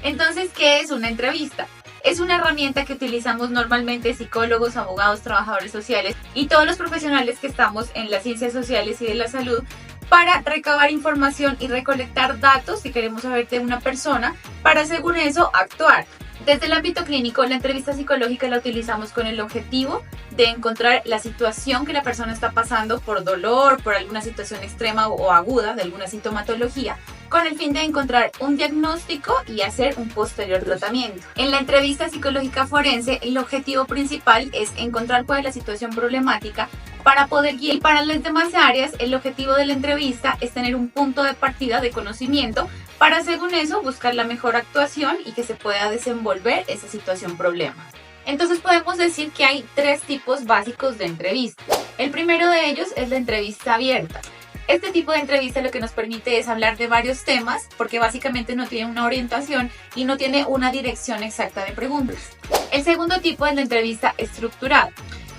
Entonces, ¿qué es una entrevista? Es una herramienta que utilizamos normalmente psicólogos, abogados, trabajadores sociales y todos los profesionales que estamos en las ciencias sociales y de la salud para recabar información y recolectar datos que queremos saber de una persona para, según eso, actuar. Desde el ámbito clínico, la entrevista psicológica la utilizamos con el objetivo de encontrar la situación que la persona está pasando por dolor, por alguna situación extrema o aguda de alguna sintomatología, con el fin de encontrar un diagnóstico y hacer un posterior tratamiento. En la entrevista psicológica forense, el objetivo principal es encontrar cuál es la situación problemática para poder guiar. Y para las demás áreas, el objetivo de la entrevista es tener un punto de partida de conocimiento para, según eso, buscar la mejor actuación y que se pueda desenvolver esa situación problema. Entonces podemos decir que hay 3 tipos básicos de entrevista. El primero de ellos es la entrevista abierta. Este tipo de entrevista lo que nos permite es hablar de varios temas porque básicamente no tiene una orientación y no tiene una dirección exacta de preguntas. El segundo tipo es la entrevista estructurada.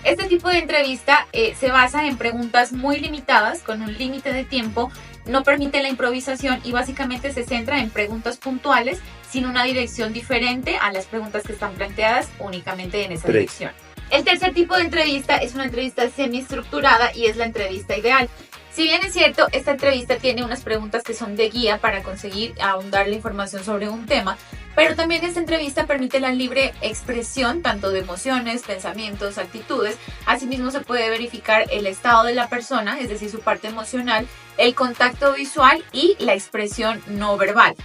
Este tipo de entrevista se basa en preguntas muy limitadas con un límite de tiempo, no permite la improvisación y básicamente se centra en preguntas puntuales sin una dirección diferente a las preguntas que están planteadas únicamente en esa dirección. El tercer tipo de entrevista es una entrevista semiestructurada y es la entrevista ideal. Si bien es cierto, esta entrevista tiene unas preguntas que son de guía para conseguir ahondar la información sobre un tema, pero también esta entrevista permite la libre expresión tanto de emociones, pensamientos, actitudes. Asimismo se puede verificar el estado de la persona, es decir, su parte emocional, el contacto visual y la expresión no verbal.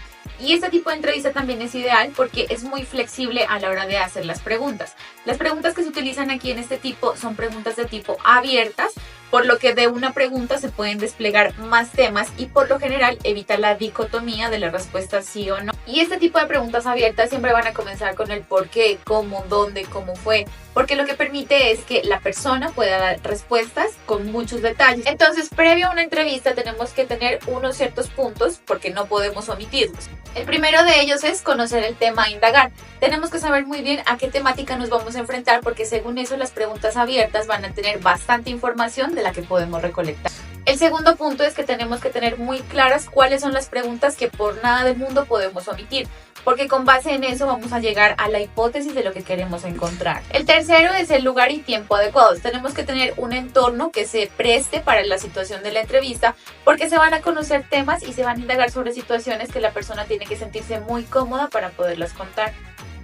Y este tipo de entrevista también es ideal porque es muy flexible a la hora de hacer las preguntas. Las preguntas que se utilizan aquí en este tipo son preguntas de tipo abiertas, por lo que de una pregunta se pueden desplegar más temas y por lo general evita la dicotomía de la respuesta sí o no. Y este tipo de preguntas abiertas siempre van a comenzar con el por qué, cómo, dónde, cómo fue, porque lo que permite es que la persona pueda dar respuestas con muchos detalles. Entonces, previo a una entrevista tenemos que tener unos ciertos puntos porque no podemos omitirlos. El primero de ellos es conocer el tema a indagar. Tenemos que saber muy bien a qué temática nos vamos a enfrentar porque según eso las preguntas abiertas van a tener bastante información de la que podemos recolectar. El segundo punto es que tenemos que tener muy claras cuáles son las preguntas que por nada del mundo podemos omitir, porque con base en eso vamos a llegar a la hipótesis de lo que queremos encontrar. El tercero es el lugar y tiempo adecuados. Tenemos que tener un entorno que se preste para la situación de la entrevista, porque se van a conocer temas y se van a indagar sobre situaciones que la persona tiene que sentirse muy cómoda para poderlas contar.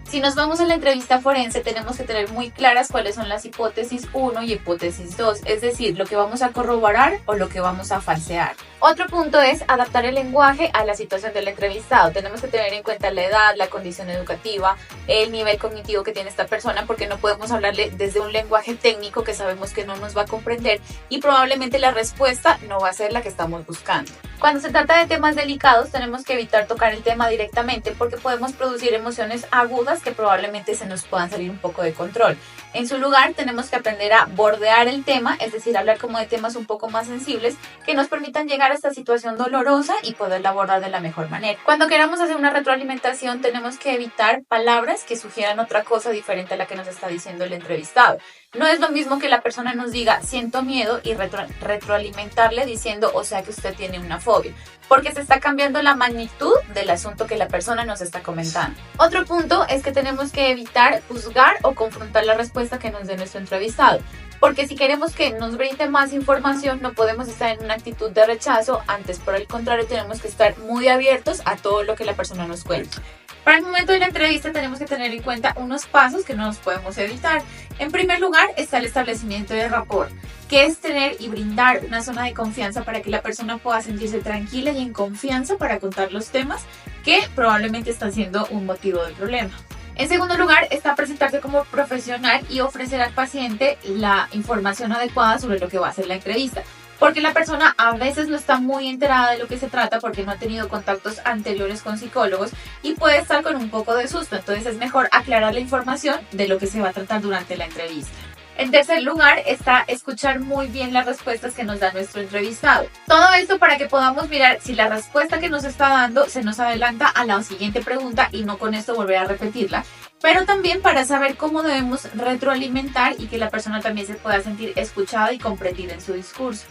Si nos vamos a la entrevista forense, tenemos que tener muy claras cuáles son las hipótesis 1 y hipótesis 2, es decir, lo que vamos a corroborar o lo que vamos a falsear. Otro punto es adaptar el lenguaje a la situación del entrevistado. Tenemos que tener en cuenta la edad, la condición educativa, el nivel cognitivo que tiene esta persona, porque no podemos hablarle desde un lenguaje técnico que sabemos que no nos va a comprender y probablemente la respuesta no va a ser la que estamos buscando. Cuando se trata de temas delicados, tenemos que evitar tocar el tema directamente porque podemos producir emociones agudas que probablemente se nos puedan salir un poco de control. En su lugar, tenemos que aprender a bordear el tema, es decir, hablar como de temas un poco más sensibles que nos permitan llegar a esta situación dolorosa y poderla abordar de la mejor manera. Cuando queramos hacer una retroalimentación, tenemos que evitar palabras que sugieran otra cosa diferente a la que nos está diciendo el entrevistado. No es lo mismo que la persona nos diga siento miedo y retroalimentarle diciendo o sea que usted tiene una fobia, porque se está cambiando la magnitud del asunto que la persona nos está comentando. Otro punto es que tenemos que evitar juzgar o confrontar la respuesta que nos dé nuestro entrevistado, porque si queremos que nos brinde más información no podemos estar en una actitud de rechazo, antes por el contrario tenemos que estar muy abiertos a todo lo que la persona nos cuenta. Para el momento de la entrevista tenemos que tener en cuenta unos pasos que no nos podemos evitar. En primer lugar está el establecimiento de rapport, que es tener y brindar una zona de confianza para que la persona pueda sentirse tranquila y en confianza para contar los temas que probablemente están siendo un motivo del problema. En segundo lugar está presentarse como profesional y ofrecer al paciente la información adecuada sobre lo que va a ser la entrevista. Porque la persona a veces no está muy enterada de lo que se trata porque no ha tenido contactos anteriores con psicólogos y puede estar con un poco de susto. Entonces es mejor aclarar la información de lo que se va a tratar durante la entrevista. En tercer lugar está escuchar muy bien las respuestas que nos da nuestro entrevistado. Todo esto para que podamos mirar si la respuesta que nos está dando se nos adelanta a la siguiente pregunta y no con esto volver a repetirla. Pero también para saber cómo debemos retroalimentar y que la persona también se pueda sentir escuchada y comprendida en su discurso.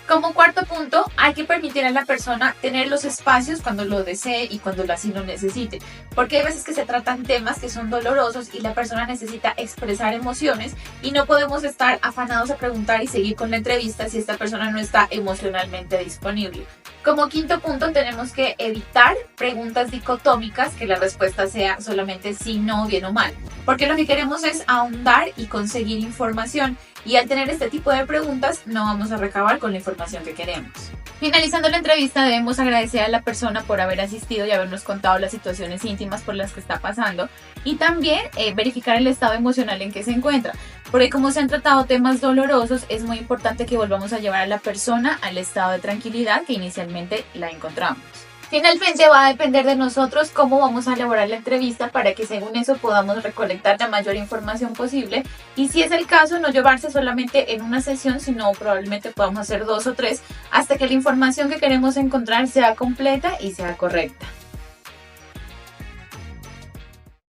Como cuarto punto, hay que permitir a la persona tener los espacios cuando lo desee y cuando así lo necesite, porque hay veces que se tratan temas que son dolorosos y la persona necesita expresar emociones y no podemos estar afanados a preguntar y seguir con la entrevista si esta persona no está emocionalmente disponible. Como quinto punto, tenemos que evitar preguntas dicotómicas, que la respuesta sea solamente sí, no, bien o mal, porque lo que queremos es ahondar y conseguir información, y al tener este tipo de preguntas no vamos a recabar con la información que queremos. Finalizando la entrevista, debemos agradecer a la persona por haber asistido y habernos contado las situaciones íntimas por las que está pasando, y también verificar el estado emocional en que se encuentra, porque como se han tratado temas dolorosos, es muy importante que volvamos a llevar a la persona al estado de tranquilidad que inicialmente la encontramos. Finalmente va a depender de nosotros cómo vamos a elaborar la entrevista para que según eso podamos recolectar la mayor información posible, y si es el caso no llevarse solamente en una sesión, sino probablemente podamos hacer 2 o 3 hasta que la información que queremos encontrar sea completa y sea correcta.